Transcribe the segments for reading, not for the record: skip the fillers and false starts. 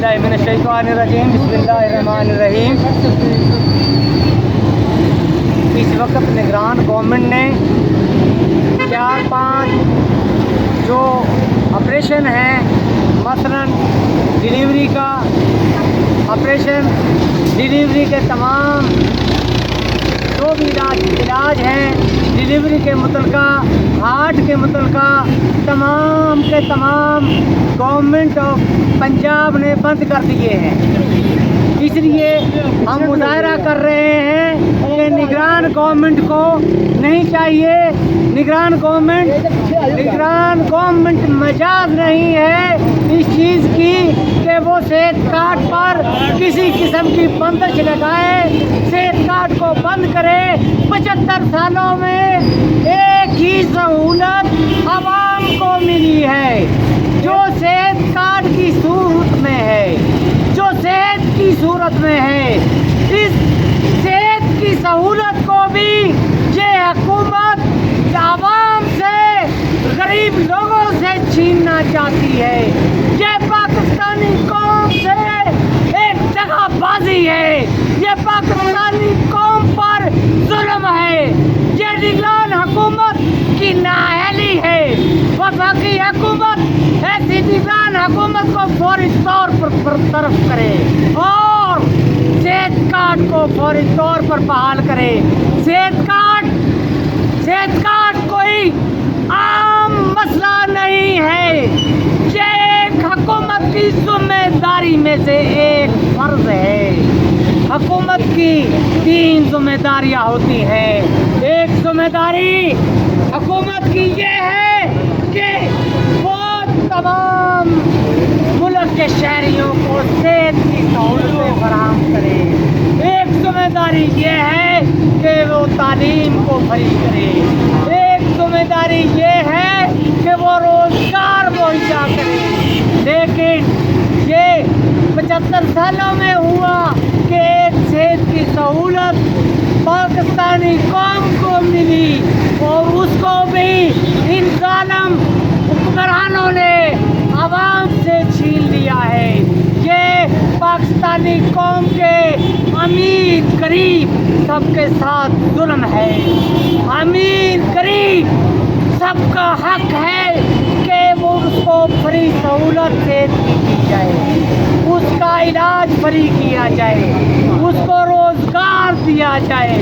बिल्लाहि मिनश्शैतानिर्रजीम बिस्मिल्लाहिर्रहमानिर्रहीम। इस वक्त निगरान गवर्नमेंट ने 4-5 जो ऑपरेशन हैं, मसलन डिलीवरी का ऑपरेशन, डिलीवरी के तमाम जो भी इलाज हैं, डिलीवरी के मुतलका, हार्ट के मुतलका तमाम के तमाम गवर्नमेंट ऑफ पंजाब ने बंद कर दिए हैं। इसलिए हम मुजाहरा कर रहे हैं कि निगरान गवर्नमेंट को नहीं चाहिए, निगरान गवर्नमेंट मजाज नहीं है इस चीज़ की कि वो सेहत कार्ड पर किसी किस्म की बंदिश लगाए, सेहत कार्ड को बंद करे। 75 सालों में एक ही सहूलत आवाम को मिली है जो सेहत कार्ड की सूरत में है, जो सेहत की सूरत में है। इस सेहत की सहूलत को भी ये हुकूमत आवाम से, गरीब लोगों से छीनना चाहती है। ये पाकिस्तानी कौम से एक दगाबाजी है, ये पाकिस्तानी कौम पर जुल्म है, ये निगरान हुकूमत की नाअहली है। वफाकी हुकूमत ऐसी निगरान हुकूमत को फौरी तौर पर बरतरफ करे और सेहत कार्ड को फौरी तौर पर बहाल करे। सेहत कार्ड कोई आम मसला नहीं है, ये एक हुकूमत की जिम्मेदारी में से एक फर्ज है। हुकूमत की 3 जिम्मेदारियाँ होती हैं। एक जिम्मेदारी हुकूमत की ये है कि वो तमाम मुल्क के शहरियों को सेहत की सहूलतें फराहम करे। एक जिम्मेदारी ये है कि वो तालीम को फ्री करे। एक जिम्मेदारी ये है कि वो रोजगार मुहैया करे। लेकिन ये 75 सालों में हुआ कि एक सेहत की सहूलत पाकिस्तानी कौम को मिली और उसको भी इन जालिम हुक्मरानों ने आवाम से छीन लिया है। ये पाकिस्तानी कौम के अमीर गरीब सबके साथ जुल्म है। अमीर गरीब सबका हक है कि वो उसको फ्री सहूलत से की जाए, उसका इलाज फ्री किया जाए, उसको रोजगार दिया जाए,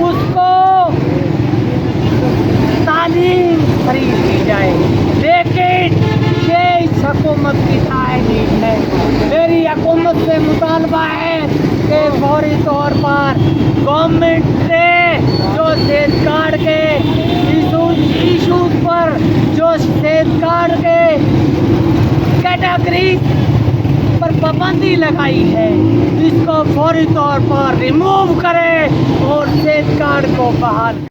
उसको तालीम फ्री की जाए। लेकिन ये इस हुकूमत की तालीम है। मेरी हुकूमत से मुतालबा है कि फौरी तौर पर गवर्नमेंट ने जो सेहत कार्ड के इशूज़ पर, जो सेहत कार्ड के कैटेगरी पर पाबंदी लगाई है, इसको फौरी तौर पर रिमूव करे और सेहत कार्ड को बहाल